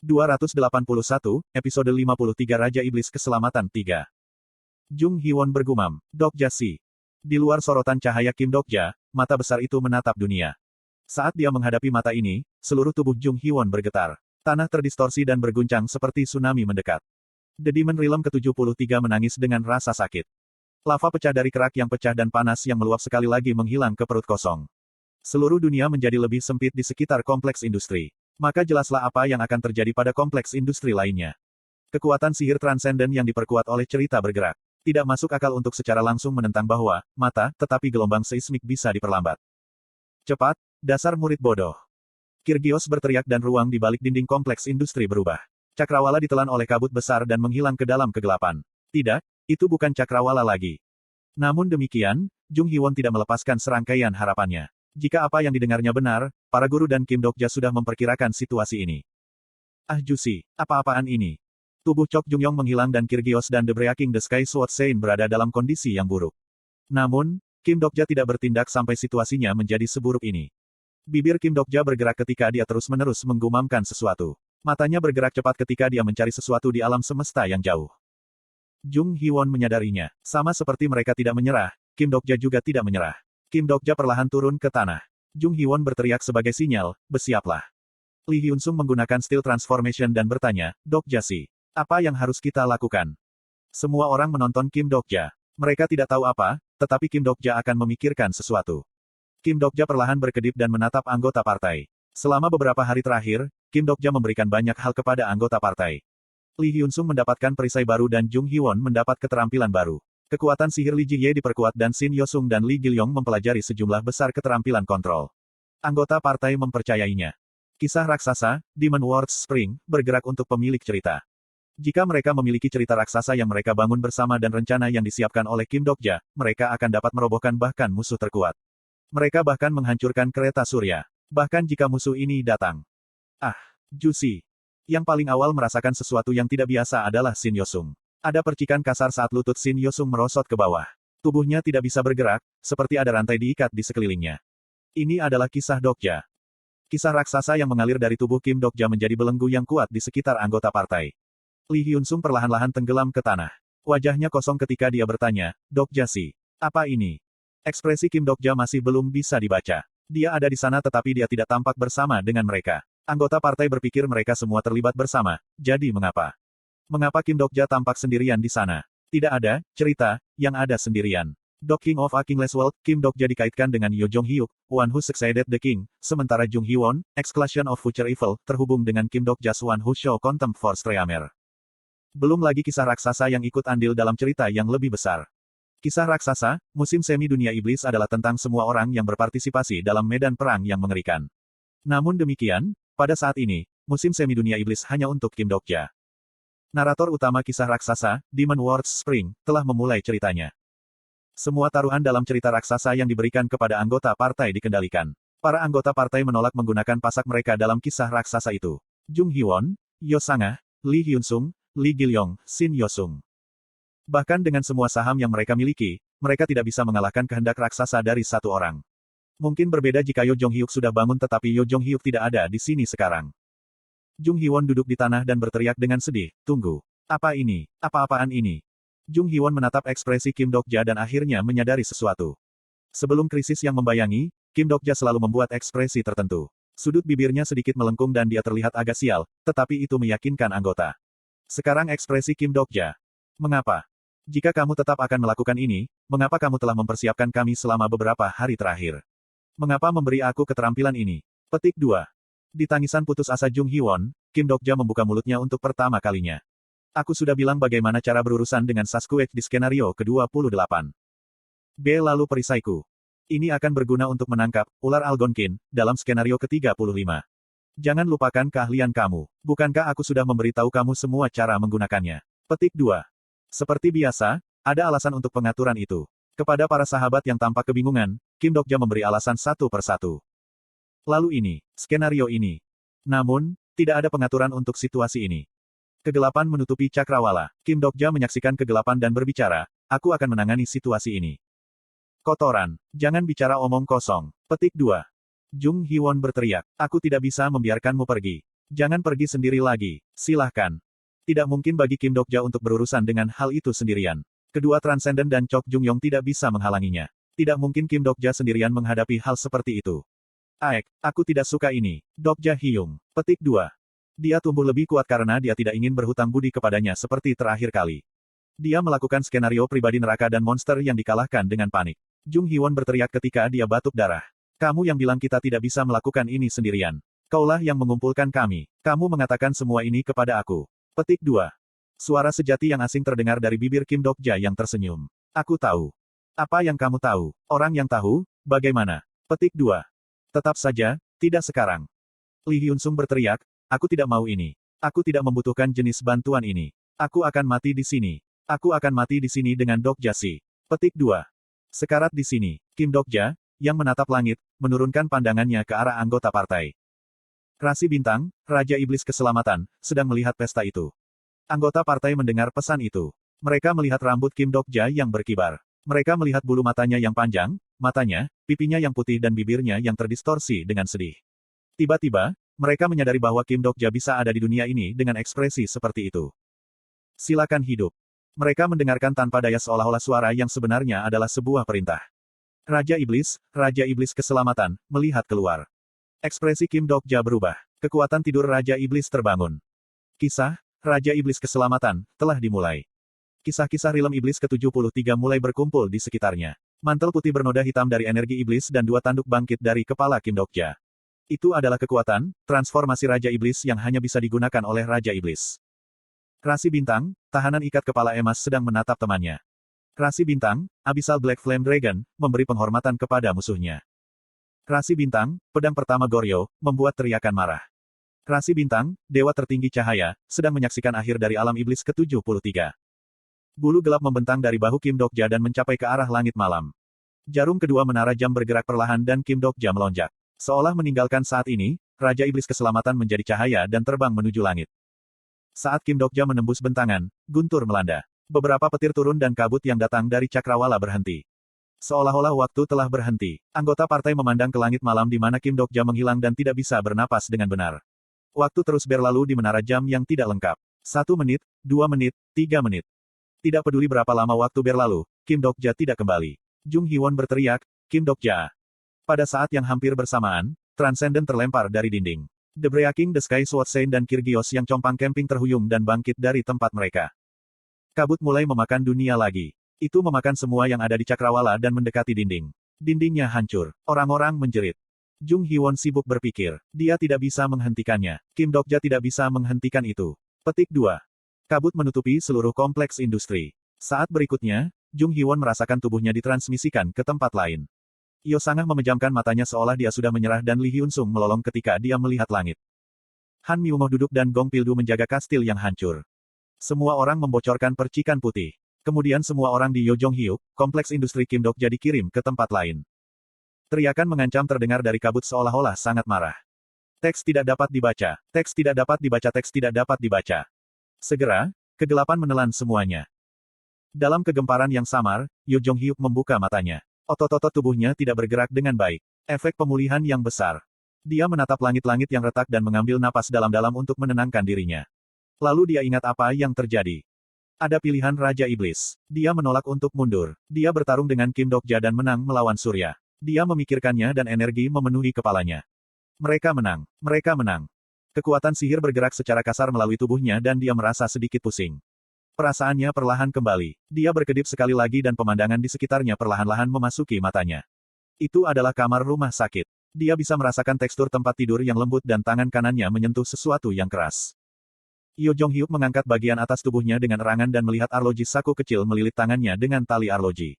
281, episode 53 Raja Iblis Keselamatan 3. Jung Hee-won bergumam, Dokja Si. Di luar sorotan cahaya Kim Dokja, mata besar itu menatap dunia. Saat dia menghadapi mata ini, seluruh tubuh Jung Hee-won bergetar. Tanah terdistorsi dan berguncang seperti tsunami mendekat. The Demon Realm ke-73 menangis dengan rasa sakit. Lava pecah dari kerak yang pecah dan panas yang meluap sekali lagi menghilang ke perut kosong. Seluruh dunia menjadi lebih sempit di sekitar kompleks industri. Maka jelaslah apa yang akan terjadi pada kompleks industri lainnya. Kekuatan sihir transenden yang diperkuat oleh cerita bergerak. Tidak masuk akal untuk secara langsung menentang bahwa, mata, tetapi gelombang seismik bisa diperlambat. Cepat, dasar murid bodoh. Kyrgios berteriak dan ruang di balik dinding kompleks industri berubah. Cakrawala ditelan oleh kabut besar dan menghilang ke dalam kegelapan. Tidak, itu bukan cakrawala lagi. Namun demikian, Jung Hee-won tidak melepaskan serangkaian harapannya. Jika apa yang didengarnya benar, para guru dan Kim Dokja sudah memperkirakan situasi ini. Ah Jusi, apa-apaan ini? Tubuh Chok Jung-yong menghilang dan Kyrgios dan The Breaking the Sky Sword Sein berada dalam kondisi yang buruk. Namun, Kim Dokja tidak bertindak sampai situasinya menjadi seburuk ini. Bibir Kim Dokja bergerak ketika dia terus-menerus menggumamkan sesuatu. Matanya bergerak cepat ketika dia mencari sesuatu di alam semesta yang jauh. Jung Hee-won menyadarinya. Sama seperti mereka tidak menyerah, Kim Dokja juga tidak menyerah. Kim Dokja perlahan turun ke tanah. Jung Hee-won berteriak sebagai sinyal, bersiaplah. Lee Hyun-sung menggunakan Steel Transformation dan bertanya, Dokja Si, apa yang harus kita lakukan? Semua orang menonton Kim Dokja. Mereka tidak tahu apa, tetapi Kim Dokja akan memikirkan sesuatu. Kim Dokja perlahan berkedip dan menatap anggota partai. Selama beberapa hari terakhir, Kim Dokja memberikan banyak hal kepada anggota partai. Lee Hyun-sung mendapatkan perisai baru dan Jung Hee-won mendapat keterampilan baru. Kekuatan sihir Lee Ji-ye diperkuat dan Shin Yo-sung dan Lee Gil-yong mempelajari sejumlah besar keterampilan kontrol. Anggota partai mempercayainya. Kisah raksasa, Demon Words Spring, bergerak untuk pemilik cerita. Jika mereka memiliki cerita raksasa yang mereka bangun bersama dan rencana yang disiapkan oleh Kim Dokja, mereka akan dapat merobohkan bahkan musuh terkuat. Mereka bahkan menghancurkan kereta surya. Bahkan jika musuh ini datang. Ah, Jusi. Yang paling awal merasakan sesuatu yang tidak biasa adalah Shin Yo-sung. Ada percikan kasar saat lutut Shin Yo-sung merosot ke bawah. Tubuhnya tidak bisa bergerak, seperti ada rantai diikat di sekelilingnya. Ini adalah kisah Dokja. Kisah raksasa yang mengalir dari tubuh Kim Dokja menjadi belenggu yang kuat di sekitar anggota partai. Lee Hyun-sung perlahan-lahan tenggelam ke tanah. Wajahnya kosong ketika dia bertanya, Dokja Si, apa ini? Ekspresi Kim Dokja masih belum bisa dibaca. Dia ada di sana tetapi dia tidak tampak bersama dengan mereka. Anggota partai berpikir mereka semua terlibat bersama, jadi mengapa? Mengapa Kim Dokja tampak sendirian di sana? Tidak ada cerita yang ada sendirian. The King of a Kingless World, Kim Dokja dikaitkan dengan Yo Jong-hyuk, one who succeeded the king, sementara Jung Hee-won, Exclusion of Future Evil, terhubung dengan Kim Dokja's one who show contempt for Streamer. Belum lagi kisah raksasa yang ikut andil dalam cerita yang lebih besar. Kisah raksasa, musim semi dunia iblis adalah tentang semua orang yang berpartisipasi dalam medan perang yang mengerikan. Namun demikian, pada saat ini, musim semi dunia iblis hanya untuk Kim Dokja. Narator utama kisah raksasa, Demon Words Spring, telah memulai ceritanya. Semua taruhan dalam cerita raksasa yang diberikan kepada anggota partai dikendalikan. Para anggota partai menolak menggunakan pasak mereka dalam kisah raksasa itu. Jung Hee-won, Yo Sangah, Lee Hyun-sung, Lee Gil-yong, Shin Yo-sung. Bahkan dengan semua saham yang mereka miliki, mereka tidak bisa mengalahkan kehendak raksasa dari satu orang. Mungkin berbeda jika Yo Jong-hyuk sudah bangun tetapi Yo Jong-hyuk tidak ada di sini sekarang. Jung Hee-won duduk di tanah dan berteriak dengan sedih, tunggu. Apa ini? Apa-apaan ini? Jung Hee-won menatap ekspresi Kim Dokja dan akhirnya menyadari sesuatu. Sebelum krisis yang membayangi, Kim Dokja selalu membuat ekspresi tertentu. Sudut bibirnya sedikit melengkung dan dia terlihat agak sial, tetapi itu meyakinkan anggota. Sekarang ekspresi Kim Dokja. Mengapa? Jika kamu tetap akan melakukan ini, mengapa kamu telah mempersiapkan kami selama beberapa hari terakhir? Mengapa memberi aku keterampilan ini? Petik 2. Di tangisan putus asa Jung Hee-won, Kim Dokja membuka mulutnya untuk pertama kalinya. Aku sudah bilang bagaimana cara berurusan dengan Sasquatch di skenario ke-28. B. Lalu perisaiku. Ini akan berguna untuk menangkap ular Algonquin dalam skenario ke-35. Jangan lupakan keahlian kamu. Bukankah aku sudah memberitahu kamu semua cara menggunakannya? Petik 2. Seperti biasa, ada alasan untuk pengaturan itu. Kepada para sahabat yang tampak kebingungan, Kim Dokja memberi alasan satu persatu. Lalu ini, skenario ini. Namun, tidak ada pengaturan untuk situasi ini. Kegelapan menutupi cakrawala. Kim Dokja menyaksikan kegelapan dan berbicara, aku akan menangani situasi ini. Kotoran, jangan bicara omong kosong. Petik 2. Jung Hee-won berteriak, aku tidak bisa membiarkanmu pergi. Jangan pergi sendiri lagi, silahkan. Tidak mungkin bagi Kim Dokja untuk berurusan dengan hal itu sendirian. Kedua Transcendent dan Chok Jung Yong tidak bisa menghalanginya. Tidak mungkin Kim Dokja sendirian menghadapi hal seperti itu. Aek, aku tidak suka ini. Dokja Hyung. Petik 2. Dia tumbuh lebih kuat karena dia tidak ingin berhutang budi kepadanya seperti terakhir kali. Dia melakukan skenario pribadi neraka dan monster yang dikalahkan dengan panik. Jung Hyun berteriak ketika dia batuk darah. Kamu yang bilang kita tidak bisa melakukan ini sendirian. Kaulah yang mengumpulkan kami. Kamu mengatakan semua ini kepada aku. Petik 2. Suara sejati yang asing terdengar dari bibir Kim Dokja yang tersenyum. Aku tahu. Apa yang kamu tahu? Orang yang tahu, bagaimana? Petik 2. Tetap saja, tidak sekarang. Lee Hyun Sung berteriak, aku tidak mau ini. Aku tidak membutuhkan jenis bantuan ini. Aku akan mati di sini. Aku akan mati di sini dengan Dokja Si. Petik 2. Sekarat di sini. Kim Dokja, yang menatap langit, menurunkan pandangannya ke arah anggota partai. Rasi Bintang, Raja Iblis Keselamatan, sedang melihat pesta itu. Anggota partai mendengar pesan itu. Mereka melihat rambut Kim Dokja yang berkibar. Mereka melihat bulu matanya yang panjang, matanya, pipinya yang putih dan bibirnya yang terdistorsi dengan sedih. Tiba-tiba, mereka menyadari bahwa Kim Dokja bisa ada di dunia ini dengan ekspresi seperti itu. Silakan hidup. Mereka mendengarkan tanpa daya seolah-olah suara yang sebenarnya adalah sebuah perintah. Raja Iblis Keselamatan, melihat keluar. Ekspresi Kim Dokja berubah. Kekuatan tidur Raja Iblis terbangun. Kisah, Raja Iblis Keselamatan, telah dimulai. Kisah-kisah rilem Iblis ke-73 mulai berkumpul di sekitarnya. Mantel putih bernoda hitam dari energi Iblis dan dua tanduk bangkit dari kepala Kim Dokja. Itu adalah kekuatan, transformasi Raja Iblis yang hanya bisa digunakan oleh Raja Iblis. Rasi Bintang, tahanan ikat kepala emas sedang menatap temannya. Rasi Bintang, Abyssal Black Flame Dragon, memberi penghormatan kepada musuhnya. Rasi Bintang, pedang pertama Goryo, membuat teriakan marah. Rasi Bintang, dewa tertinggi cahaya, sedang menyaksikan akhir dari alam iblis ke-73. Bulu gelap membentang dari bahu Kim Dokja dan mencapai ke arah langit malam. Jarum kedua menara jam bergerak perlahan dan Kim Dokja melonjak. Seolah meninggalkan saat ini, Raja Iblis Keselamatan menjadi cahaya dan terbang menuju langit. Saat Kim Dokja menembus bentangan, guntur melanda. Beberapa petir turun dan kabut yang datang dari cakrawala berhenti. Seolah-olah waktu telah berhenti. Anggota partai memandang ke langit malam di mana Kim Dokja menghilang dan tidak bisa bernapas dengan benar. Waktu terus berlalu di menara jam yang tidak lengkap. 1 menit, 2 menit, 3 menit. Tidak peduli berapa lama waktu berlalu, Kim Dokja tidak kembali. Jung Hyun berteriak, Kim Dokja. Pada saat yang hampir bersamaan, Transcendent terlempar dari dinding. The Breaking the Sky Sword Sein dan Kyrgios yang compang camping terhuyung dan bangkit dari tempat mereka. Kabut mulai memakan dunia lagi. Itu memakan semua yang ada di cakrawala dan mendekati dinding. Dindingnya hancur. Orang-orang menjerit. Jung Hyun sibuk berpikir. Dia tidak bisa menghentikannya. Kim Dokja tidak bisa menghentikan itu. Petik 2. Kabut menutupi seluruh kompleks industri. Saat berikutnya, Jung Hyun merasakan tubuhnya ditransmisikan ke tempat lain. Yo Sangah memejamkan matanya seolah dia sudah menyerah dan Lee Hyun Sung melolong ketika dia melihat langit. Han Myungmoh duduk dan Gong Pildu menjaga kastil yang hancur. Semua orang membocorkan percikan putih. Kemudian semua orang di Yojong Hyuk, kompleks industri Kim Dokja dikirim ke tempat lain. Teriakan mengancam terdengar dari kabut seolah-olah sangat marah. Teks tidak dapat dibaca, teks tidak dapat dibaca, teks tidak dapat dibaca. Segera, kegelapan menelan semuanya. Dalam kegemparan yang samar, Yojong Hyuk membuka matanya. Otot-otot tubuhnya tidak bergerak dengan baik. Efek pemulihan yang besar. Dia menatap langit-langit yang retak dan mengambil napas dalam-dalam untuk menenangkan dirinya. Lalu dia ingat apa yang terjadi. Ada pilihan Raja Iblis. Dia menolak untuk mundur. Dia bertarung dengan Kim Dokja dan menang melawan Surya. Dia memikirkannya dan energi memenuhi kepalanya. Mereka menang. Mereka menang. Kekuatan sihir bergerak secara kasar melalui tubuhnya dan dia merasa sedikit pusing. Perasaannya perlahan kembali. Dia berkedip sekali lagi dan pemandangan di sekitarnya perlahan-lahan memasuki matanya. Itu adalah kamar rumah sakit. Dia bisa merasakan tekstur tempat tidur yang lembut dan tangan kanannya menyentuh sesuatu yang keras. Yo Jong Hyuk mengangkat bagian atas tubuhnya dengan erangan dan melihat arloji saku kecil melilit tangannya dengan tali arloji.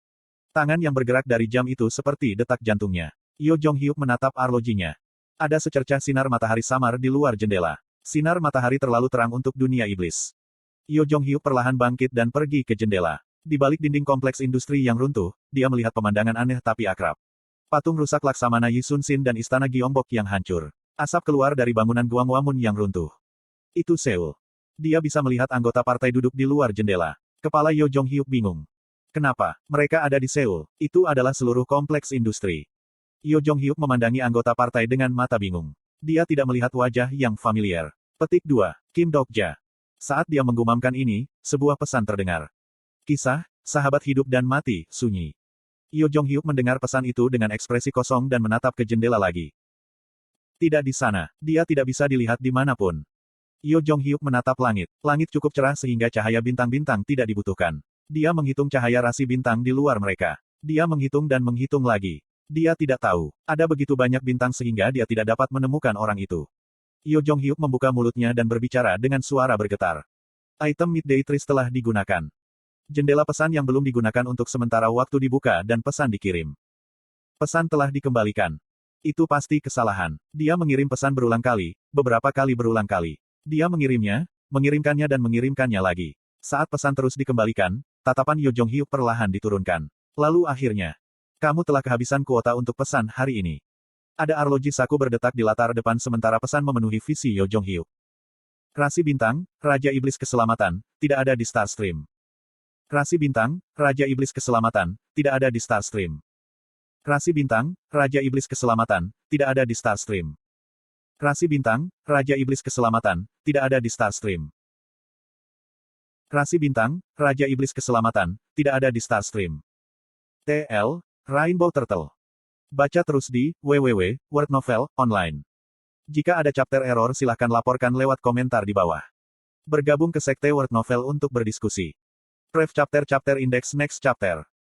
Tangan yang bergerak dari jam itu seperti detak jantungnya. Yo Jong Hyuk menatap arlojinya. Ada secercah sinar matahari samar di luar jendela. Sinar matahari terlalu terang untuk dunia iblis. Yo Jong Hyuk perlahan bangkit dan pergi ke jendela. Di balik dinding kompleks industri yang runtuh, dia melihat pemandangan aneh tapi akrab. Patung rusak Laksamana Yi Sun Sin dan istana Gyeongbok yang hancur. Asap keluar dari bangunan Gwanghwamun yang runtuh. Itu Seoul. Dia bisa melihat anggota partai duduk di luar jendela. Kepala Yo Jong Hyuk bingung. Kenapa mereka ada di Seoul? Itu adalah seluruh kompleks industri. Yo Jong Hyuk memandangi anggota partai dengan mata bingung. Dia tidak melihat wajah yang familiar. Petik 2. Kim Dokja. Saat dia menggumamkan ini, sebuah pesan terdengar. Kisah, sahabat hidup dan mati, sunyi. Yo Jong-hyuk mendengar pesan itu dengan ekspresi kosong dan menatap ke jendela lagi. Tidak di sana, dia tidak bisa dilihat dimanapun. Yo Jong-hyuk menatap langit. Langit cukup cerah sehingga cahaya bintang-bintang tidak dibutuhkan. Dia menghitung cahaya rasi bintang di luar mereka. Dia menghitung dan menghitung lagi. Dia tidak tahu. Ada begitu banyak bintang sehingga dia tidak dapat menemukan orang itu. Yo Jong-hyuk membuka mulutnya dan berbicara dengan suara bergetar. Item Midday Trees telah digunakan. Jendela pesan yang belum digunakan untuk sementara waktu dibuka dan pesan dikirim. Pesan telah dikembalikan. Itu pasti kesalahan. Dia mengirim pesan berulang kali, beberapa kali berulang kali. Dia mengirimnya, mengirimkannya dan mengirimkannya lagi. Saat pesan terus dikembalikan, tatapan Yo Jong-hyuk perlahan diturunkan. Lalu akhirnya, kamu telah kehabisan kuota untuk pesan hari ini. Ada arloji saku berdetak di latar depan sementara pesan memenuhi visi Yo Jong-hyuk. Rasi bintang, Raja Iblis Keselamatan, tidak ada di Starstream. Rasi bintang, Raja Iblis Keselamatan, tidak ada di Starstream. Rasi bintang, Raja Iblis Keselamatan, tidak ada di Starstream. Rasi bintang, Raja Iblis Keselamatan, tidak ada di Starstream. Rasi bintang, Raja Iblis Keselamatan, tidak ada di Starstream. TL, Rainbow Turtle. Baca terus di www.wordnovel online. Jika ada chapter error silahkan laporkan lewat komentar di bawah. Bergabung ke sekte Word Novel untuk berdiskusi. Pref Chapter Index Next Chapter.